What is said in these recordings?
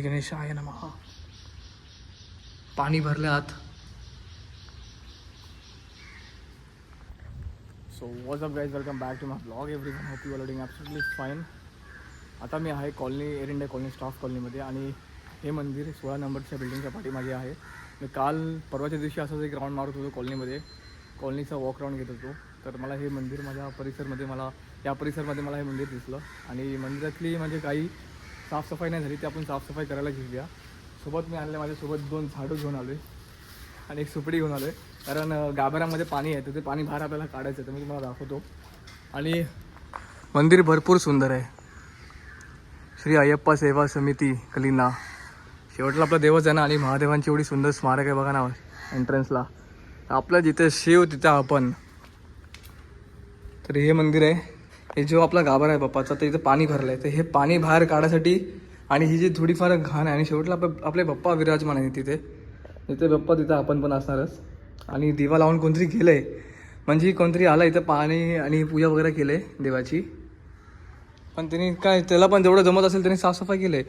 गणेशाय नमः. पाणी भरले आत. So what's up guys, welcome back to my blog. Everyone hope you are doing absolutely fine. आता मी आहे colony, Air India colony, staff कॉलनीमध्ये. आणि हे मंदिर 16 नंबरच्या बिल्डिंगच्या पाठीमागे आहे. मी काल परवाच्या दिवशी असंच एक राऊंड मारत होतो कॉलनीमध्ये, कॉलनीचा वॉक राऊंड घेत होतो. तर मला हे मंदिर माझ्या परिसरमध्ये या परिसरमध्ये मला हे मंदिर दिसलं. आणि मंदिरातली म्हणजे काही साफसफाई नाही झाली, ती आपण साफसफाई करायला घेऊया. सोबत मी आणले, माझ्यासोबत 2 झाडू घेऊन आलो आहे आणि एक सुपडी घेऊन आलो आहे. कारण गाभाऱ्यामध्ये पाणी आहे, तर ते पाणी बाहेर आपल्याला काढायचं आहे. तर मी तुम्हाला दाखवतो. आणि मंदिर भरपूर सुंदर आहे. श्री अय्यप्पा सेवा समिती कलिना. शेवटला आपला देवच आहे ना. आणि महादेवांची एवढी सुंदर स्मारक आहे बघा ना एंट्रन्सला. आपलं जिथे शिव तिथं आपण. तर हे मंदिर आहे. हे जो आपला गाभारा आहे बाप्पाचा, तर इथं पाणी भरलं आहे. तर हे पाणी बाहेर काढायसाठी आणि ही जी थोडीफार घाण आहे, आणि शेवटला आपले बाप्पा विराजमान आहे तिथे. तिथे बाप्पा, तिथं आपण पण असणारच. आणि दिवा लावून कोणतरी गेलं आहे, म्हणजे कोणतरी आला इथं पाणी आणि पूजा वगैरे केलं आहे देवाची. पण त्यांनी काय, त्याला पण जेवढं जमत असेल त्यांनी साफसफाई केलं आहे.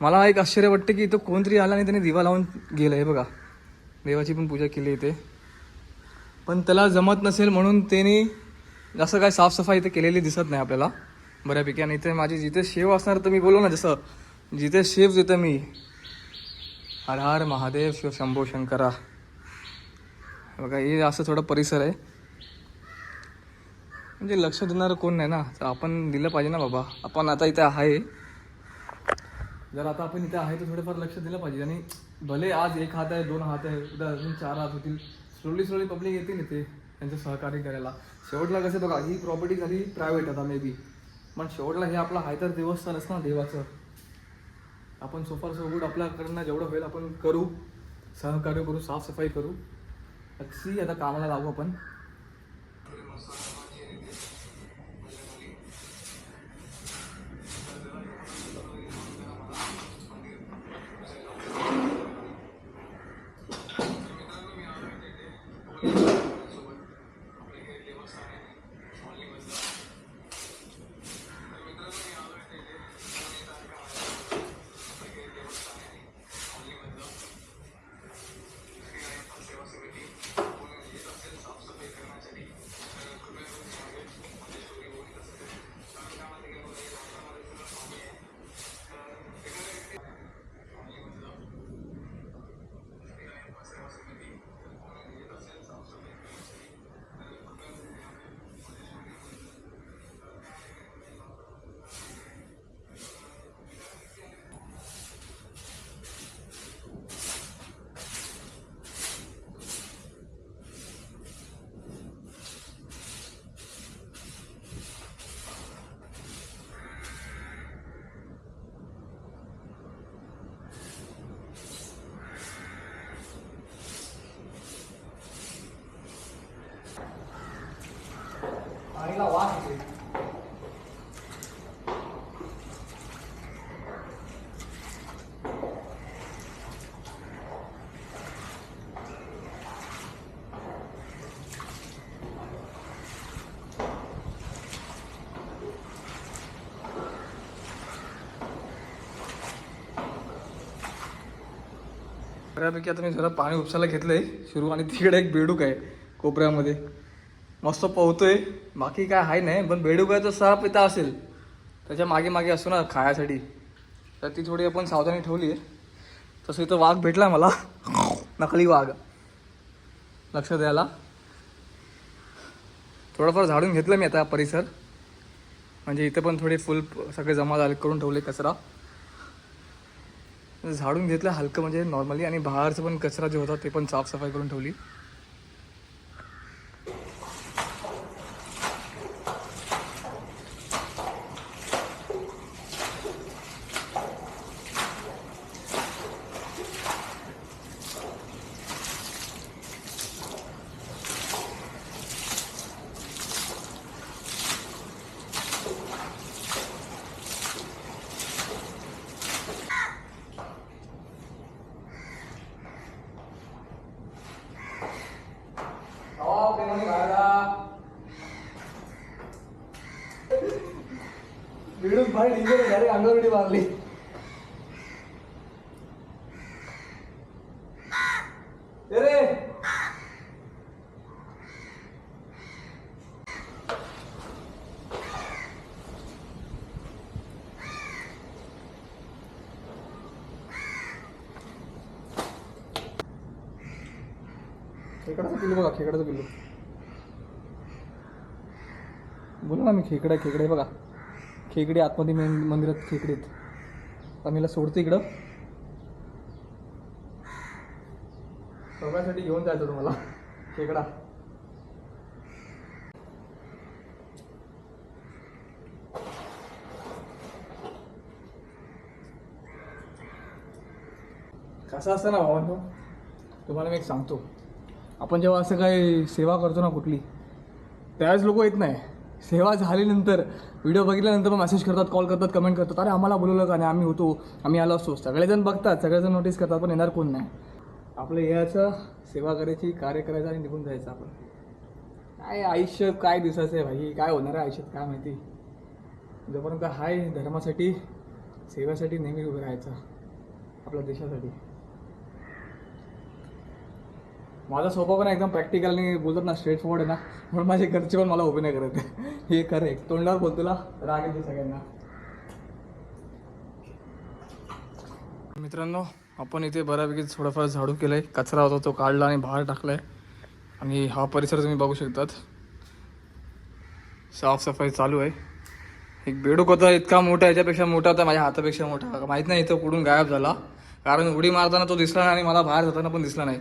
मला एक आश्चर्य वाटतं की इथं कोणतरी आला आणि त्यांनी दिवा लावून गेलं आहे बघा. देवाची पण पूजा केली इथे, पण त्याला जमत नसेल म्हणून त्यांनी असं काय साफसफाई इथे केलेली दिसत नाही आपल्याला बऱ्यापैकी. आणि इथे माझी जिथे शेव असणार, तर मी बोललो ना जसं जिथे शेव तिथं मी. हर हर महादेव, शिव शंभो शंकरा. बघा हे असं थोडं परिसर आहे. म्हणजे लक्ष देणारं कोण नाही ना, तर आपण दिलं पाहिजे ना बाबा. आपण आता इथे आहे, जर आता आपण इथे आहे तर थोडंफार लक्ष दिलं पाहिजे. आणि भले आज 1 हात आहे, 2 हात आहे, उद्या अजून 4 हात होतील. स्लोली पब्लिक येतील इथे त्यांचं सहकार्य करायला. शेवटला कसं बघा, ही प्रॉपर्टी झाली प्रायव्हेट आता मे बी, पण शेवटला हे आपला आहे तर देवस्थानच ना देवाचं. आपण सोफार सोबत आपल्याकडनं जेवढं होईल आपण करू, सहकार्य करू, साफसफाई करू. अक्षी आता कामाला लागू आपण. पाणीला वास येते. बऱ्यापैकी आता मी जरा पाणी उपसायला घेतलंय सुरू. आणि तिकडे एक बेडूक आहे कोपऱ्यामध्ये, मस्त पोहतोय. बाकी काय आहे नाही, पण बेडूक आहे तर साप इथं असेल, त्याच्या मागे मागे असतो ना खायासाठी. तर ती थोडी आपण सावधानी ठेवली आहे. तसं इथं वाघ भेटला मला, नकली वाघ, लक्ष द्यायला. थोडंफार झाडून घेतलं मी आता परिसर. म्हणजे इथं पण थोडे फुल सगळे जमा झाले, करून ठेवले कचरा झाडून घेतलं हलकं, म्हणजे नॉर्मली. आणि बाहेरचं पण कचरा जे होता ते पण साफसफाई करून ठेवली. वीडियो भाई डीजे डायरेक्ट अंडर वीडियो मारली. खेकडाचं पिल्लू बघा, खेकडाचं पिल्लू. बोला ना मी, खेकडे बघा, खेकडे आतमध्ये मंदिरात खेकडे आहेत. आता मीला सोडतो इकडं, सगळ्यासाठी घेऊन जायचं तुम्हाला खेकडा. कसं असतं ना भावांनो, तुम्हाला मी एक सांगतो, आपण जेव्हा असं काही सेवा करतो ना कुठली, त्यावेळेस लोक येत नाही. सेवा झाल्यानंतर व्हिडिओ बघितल्यानंतर मग मेसेज करतात, कॉल करतात, कमेंट करतात, अरे आम्हाला बोलवलं का नाही, आम्ही होतो, आम्ही आलो असतो. सगळेजण बघतात, सगळेजण नोटीस करतात, पण येणार कोण नाही. आपलं याचं सेवा करायची, कार्य करायचं आणि निघून जायचं. आपण काय आयुष्य काय दिवसाचं आहे भाई, काय होणार आहे आयुष्यात काय माहिती. जोपर्यंत हाय धर्मासाठी, सेवेसाठी नेहमी उभं राहायचं आपल्या देशासाठी. माझा स्वभाव पण एकदम प्रॅक्टिकल आणि बोलतात ना स्ट्रेट फॉरवर्ड आहे ना, म्हणून माझे घरचे पण मला उभे नाही करत. हे करेक्ट, तोंडावर बोलतो ना, राग येतो सगळ्यांना. मित्रांनो, आपण इथे बऱ्यापैकी थोडंफार झाडू केलं आहे, कचरा होता तो काढला आणि बाहेर टाकला आहे. आणि हा परिसर तुम्ही बघू शकतात, साफसफाई चालू आहे. एक बेडूक होता इतका मोठा, याच्यापेक्षा मोठा होता, माझ्या हातापेक्षा मोठा. माहीत नाही इथं कुठून गायब झाला, कारण उडी मारताना तो दिसला नाही आणि मला बाहेर जाताना पण दिसला नाही.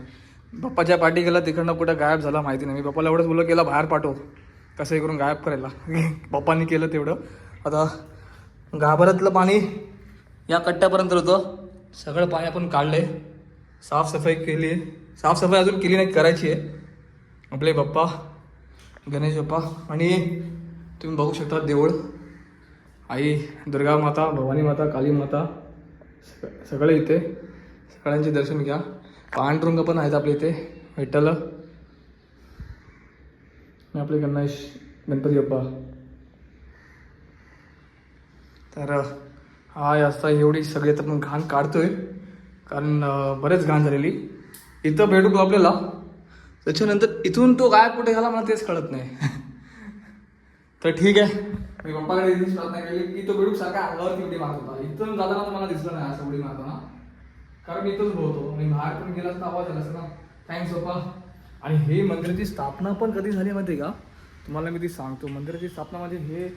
पप्पाच्या पाठी गेला, तिकडनं कुठं गायब झाला माहिती नाही. मी पप्पाला एवढंच बोललो, केला बाहेर पाठव, कसंही करून गायब करायला. पप्पांनी केलं तेवढं. आता गाभाऱ्यातलं पाणी या कट्ट्यापर्यंत होतं, सगळं पाणी आपण काढलं आहे, साफसफाई केली आहे. साफसफाई अजून केली नाही, करायची आहे. आपले बाप्पा गणेश बाप्पा आणि तुम्ही बघू शकता देऊळ, आई दुर्गा माता, भवानी माता, काली माता, सगळे इथे. सगळ्यांचे दर्शन घ्या. पांडुरंग पण आहेत आपले इथे, विठ्ठल आणि आपले गणेश गणपती बाप्पा. तर हा असता एवढी सगळी आता आपण घाण काढतोय, कारण बरेच घाण झालेली. इथं बेडूक आपल्याला, त्याच्यानंतर इथून तो गायब कुठे झाला मला तेच कळत नाही. तर ठीक आहे, मी पप्पाकडे इथेच प्रार्थना केली की तो बेडूक सारखा अंगावरती उडी मारत होता. इथून जाताना तर मला दिसलं नाही असं उडी मारताना, कारण इथंच बोलतो आणि बाहेर पण गेला तर आवाज आला असं ना. थँक्स पप्पा. आणि हे मंदिराची स्थापना पण कधी झाली माहिती का तुम्हाला, मी ती सांगतो. मंदिराची स्थापना म्हणजे हे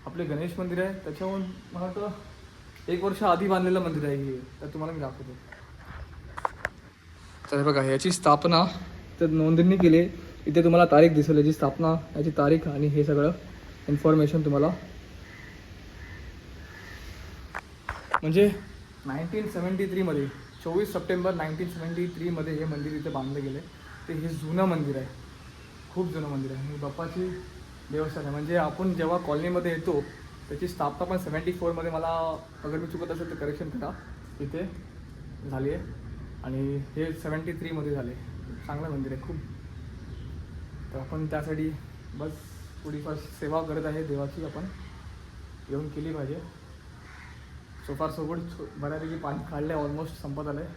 आपले गणेश मंदिर आहे, त्याच्याहून मला वाटतं 1 वर्ष आधी बांधलेलं मंदिर आहे हे. तर तुम्हाला मी दाखवतो. तर बघा, याची स्थापना तर नोंदणी केली, इथे तुम्हाला तारीख दिसेल, याची स्थापना, याची तारीख आणि हे सगळं इन्फॉर्मेशन तुम्हाला. म्हणजे 1973 मध्ये 24 सप्टेंबर 1973 मध्ये हे मंदिर इथे बांधलं गेलं आहे. ते हे जुनं मंदिर आहे, खूप जुनं मंदिर आहे. ही बाप्पाची देवस्थान आहे. म्हणजे आपण जेव्हा कॉलनीमध्ये येतो त्याची स्थापना पण 74 मध्ये, मला अगर मी चुकत असेल तर करेक्शन करा, इथे झाली आहे. आणि हे 73 मध्ये झाले. चांगलं मंदिर आहे खूप. तर आपण त्यासाठी बस थोडीफार सेवा करत आहे देवाची, आपण येऊन केली पाहिजे. सोफार सोबत बऱ्यापैकी पाणी काढलं आहे, ऑलमोस्ट संपत आलं आहे.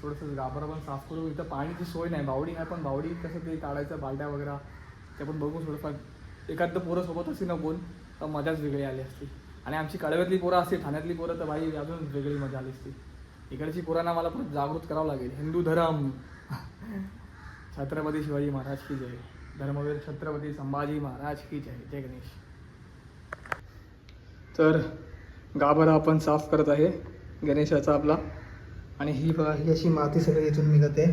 थोडंसं गाभारा पण साफ करू. इथं पाण्याची सोय नाही, बावडी आहे, पण बावडी कसं ते काढायचं, बालट्या वगैरे ते पण बघू. थोडंफार एखादं पोरं सोबत असती ना कोण, तर मजाच वेगळी आली असती. आणि आमची कळव्यातली पोरं असते, ठाण्यातली पोरं, तर बाई अजून वेगळी मजा आली असती. इकडची पोरांना मला पण जागृत करावं लागेल. हिंदू धर्म, छत्रपती शिवाजी महाराज की जय, धर्मवीर छत्रपती संभाजी महाराज की जय. जय गणेश. तर गाभारा आपण साफ करत आहे गणेशाचा आपला. आणि ही बघा, ही अशी माती सगळी इथून निघते.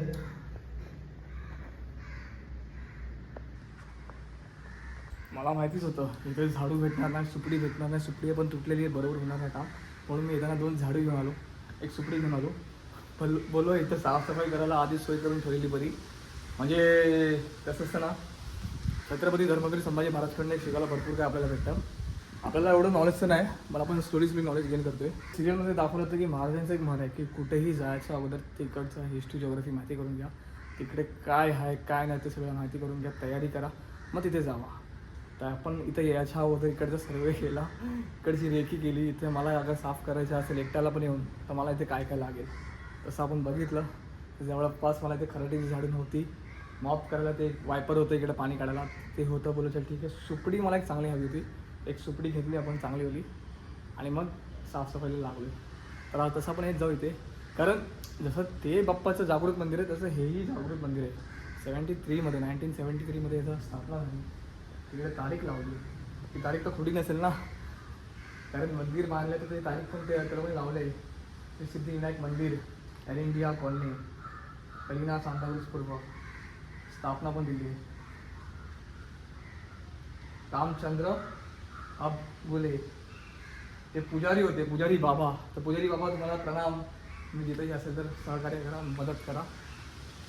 मला माहितीच होतं इथे झाडू भेटणार नाही, सुपडी भेटणार नाही. सुपडी पण तुटलेली आहे, बरोबर होणार नाही काम. म्हणून मी येताना 2 झाडू घेऊन आलो, 1 सुपडी घेऊन आलो. बोलो इथं साफसफाई करायला आधीच सोय करून ठेवलेली बरी. म्हणजे कसं असतं ना, छत्रपती धर्मवीर संभाजी महाराजकडनं शिकायला भरपूर काय आपल्याला भेटतं. आपल्याला एवढं नॉलेज तर नाही, मला पण स्टोरीज मी नॉलेज गेन करतोय. सिरियलमध्ये दाखवलं होतं की महाराजांचं एक म्हण आहे की कुठेही जायच्या अगोदर तिकडचं हिस्ट्री जिओग्राफी माहिती करून घ्या. तिकडे काय आहे काय नाही ते सगळं माहिती करून घ्या, तयारी करा, मग तिथे जावा. तर आपण इथं यायच्या अगोदर इकडचा सर्वे केला, इकडची रेखी केली. इथे मला अगर साफ करायचं असेल एकट्याला पण येऊन, तर मला इथे काय काय लागेल तसं आपण बघितलं. जवळपास मला इथे खराटीची झाडं नव्हती, मॉप करायला ते वायपर होतं, इकडे पाणी काढायला ते होतं. बोलू चल ठीक आहे. सुपडी मला एक चांगली हवी होती, 1 सुपडी घेतली आपण, चांगली होती. आणि मग साफसफाईला लागलो. तर तसं आपण येत जाऊ इथे, कारण जसं ते बाप्पाचं जागृत मंदिर आहे तसं हेही जागृत मंदिर आहे. 1973 याचा स्थापना झाली. तिकडे तारीख लावली. ती तारीख तर खोटी नसेल ना, कारण मंदिर बांधलं तर ते तारीख पण ते त्यामध्ये लावलं आहे. ते सिद्धिविनायक मंदिर, Air India colony, Kalina Santacruz पूर्व, स्थापना पण दिली आहे. रामचंद्र अबगुले ते पुजारी होते, पुजारी बाबा. तर पुजारी बाबा तुम्हाला प्रणाम. मी जिथेही असेल तर सहकार्य करा, मदत करा,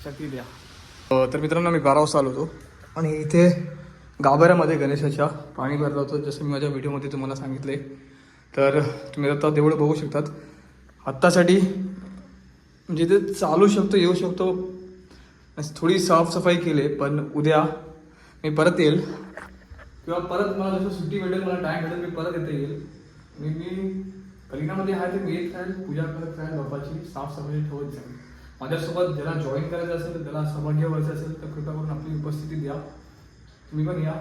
शक्ती द्या. तर मित्रांनो, मी 12 वाजता आलो होतो आणि इथे गाभाऱ्यामध्ये गणेशाच्या पाणी भरलं होतं, जसं मी माझ्या व्हिडिओमध्ये तुम्हाला सांगितले. तर तुम्ही आता तेवढं बघू शकतात. आत्तासाठी म्हणजे ते चालू शकतो, येऊ शकतो, थोडी साफसफाई केली, पण उद्या मी परत येईल किंवा परत मला जसं सुट्टी भेटेल, मला टाईम भेटेल, मी परत येते येईल. मी कलिनामध्ये आहे तर मी येत राहील, पूजा करत राहील, बाप्पाची साफसफाई ठेवत जाईल. माझ्यासोबत ज्याला जॉईन करायचं असेल तर त्याला सहभागी व्हायचं असेल तर कृपा करून आपली उपस्थिती द्या. तुम्ही पण या.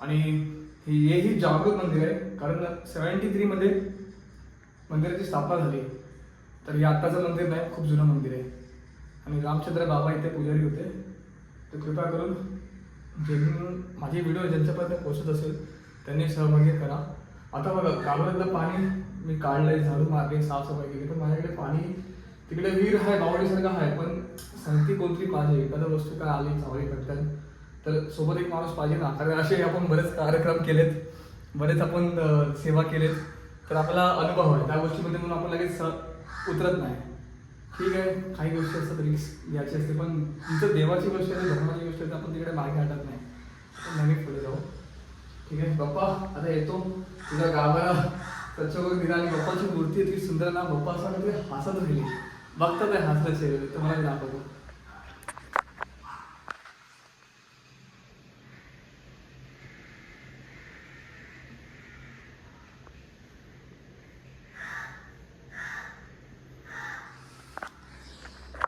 आणि हेही जागृत मंदिर आहे, कारण 73 मंदिराची स्थापना झाली. तर हे आत्ताचं मंदिर नाही, खूप जुनं मंदिर आहे. आणि रामचंद्र बाबा इथे पुजारी होते. तर कृपा करून ज्यांनी माझे व्हिडिओ ज्यांच्यापर्यंत पोहोचत असेल त्यांनी सहभागी करा. आता बघा, गावातलं पाणी मी काढलंय, झाडू मारले, साफसफाई केली, पण माझ्याकडे पाणी तिकडे विहीर आहे, बावडीसारखं आहे, पण संगती कोणती पाहिजे. एखादं वस्तू काय आली चावली पटकन तर सोबत एक माणूस पाहिजे ना. कारण असे आपण बरेच कार्यक्रम केलेत, बरेच आपण सेवा केलेत, तर आपला अनुभव आहे त्या गोष्टीमध्ये, म्हणून आपण लगेच उतरत नाही. ठीक आहे, काही गोष्टी असतात रिस्क घ्यायची असते, पण तिथं देवाची गोष्ट आहे, धर्माची गोष्ट आहे, तर आपण तिकडे मागे हटत नाही, आपण नेहमी पुढे जाऊ. ठीक आहे बाप्पा, आता येतो तुझ्या गावाला स्वच्छ करून दिला. आणि बाप्पाची मूर्ती इतकी सुंदर ना, बाप्पा असं वाटतं ते हसत राहिली, बघतात आहे हसलं चेहरे, तर मला दाखवतो.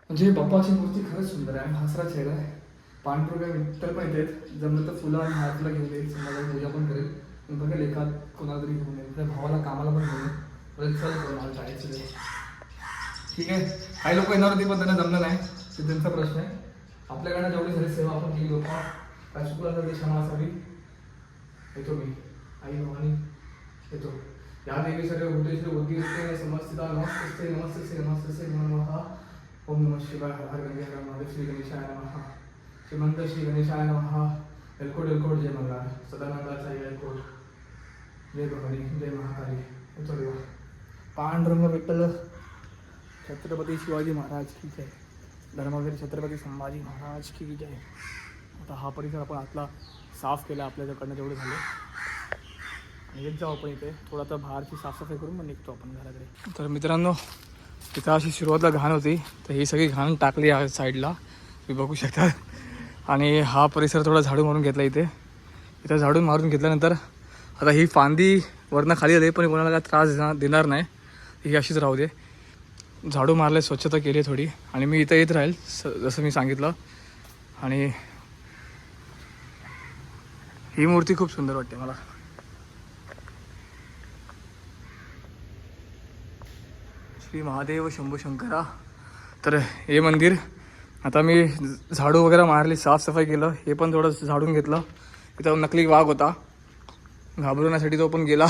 म्हणजे बाप्पाची मूर्ती खरंच सुंदर आहे आणि हसरा चेहरा आहे. पांडुरंग मित्र पण येतात, जमलं तर फुलं आणि हातला घेऊन येईल, संध्याकाळी पूजा पण करेल. मी बघेल एखाद कोणाला तरी घेऊन येईल, त्या भावाला कामाला पण घेऊन येईल, बरेच चल करून मला जायचं आहे. ठीक आहे, काही लोक येणार होती पण त्यांना जमलं नाही, ते त्यांचा प्रश्न आहे. आपल्याकडनं जेवढी झाली सेवा आपण केली, बाप्पा काय चुकला तर क्षमा असावी. येतो मी, आई भवानी येतो. या देवी सर्व भूतेश्वरी बुद्धिरूपे समस्थिता नमस्ते नमस्ते नमस्ते नमः. ओम नमः शिवाय. हर हर गंगे हर महादेव. श्री गणेशाय नमः. श्रीमंत श्री गणेशाय नमः. एलकोट एलकोट जय मल्हार. सदानंदाचा एलकोट. जय भवानी, जय महाकाली. येतो देवा. पांडुरंग विठ्ठल छत्रपती शिवाजी महाराज की जय. धर्मवीर छत्रपती संभाजी महाराज की जय. आता हा परिसर आपण आतला साफ केला, आपल्याकडनं जेवढे झाले. आणि येत जाऊ आपण इथे थोडा तर बाहेरची साफसफाई करून मग निघतो आपण घराकडे. तर मित्रांनो, तिथं अशी सुरुवातीला घाण होती, तर ही सगळी घाण टाकली आहे साईडला, तुम्ही बघू शकता. आणि हा परिसर थोडा झाडू मारून घेतला. इथं झाडून मारून घेतल्यानंतर आता ही फांदी वरनं खाली आली, पण कोणाला काय त्रास देणार नाही, ही अशीच राहू दे. झाडू मारले, स्वच्छता केली थोडी, आणि मी इथं येत राहील जसं मी सांगितलं. आणि ही मूर्ती खूप सुंदर वाटते मला. श्री महादेव शंभू शंकरा. तर हे मंदिर आता मी झाडू वगैरे मारली, साफसफाई केलं, हे पण थोडं झाडून घेतलं. इथं नकली वाघ होता, घाबरवण्यासाठी तो पण गेला,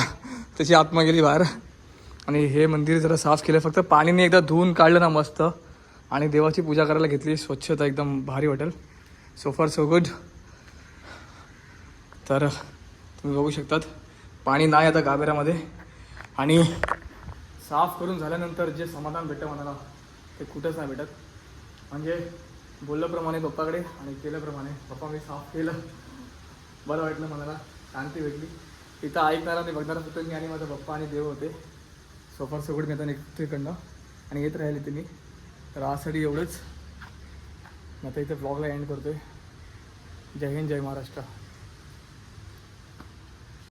त्याची आत्मा गेली बाहेर. आणि हे मंदिर जरा साफ केलं, फक्त पाणीने एकदा धुवून काढलं ना मस्त, आणि देवाची पूजा करायला घेतली, स्वच्छता एकदम भारी वाटेल. सो फार सो गुड. तर तुम्ही बघू शकतात पाणी नाही आता गाभाऱ्यामध्ये. आणि साफ करून झाल्यानंतर जे समाधान भेटतं मनाला ते कुठंच नाही भेटत. म्हणजे बोलल्याप्रमाणे पप्पाकडे आणि केल्याप्रमाणे, पप्पा मी साफ केलं, बरं वाटलं मनाला, शांती भेटली. इथं ऐकणारा आणि बघणारा फक्त मी आणि माझा पप्पा आणि देव होते. सोफार सगळं मी आता निघतो इकडनं आणि येत राहिले ते मी. तर आजसाठी एवढंच. मी आता इथे ब्लॉगला एंड करतो आहे. जय हिंद, जय महाराष्ट्र.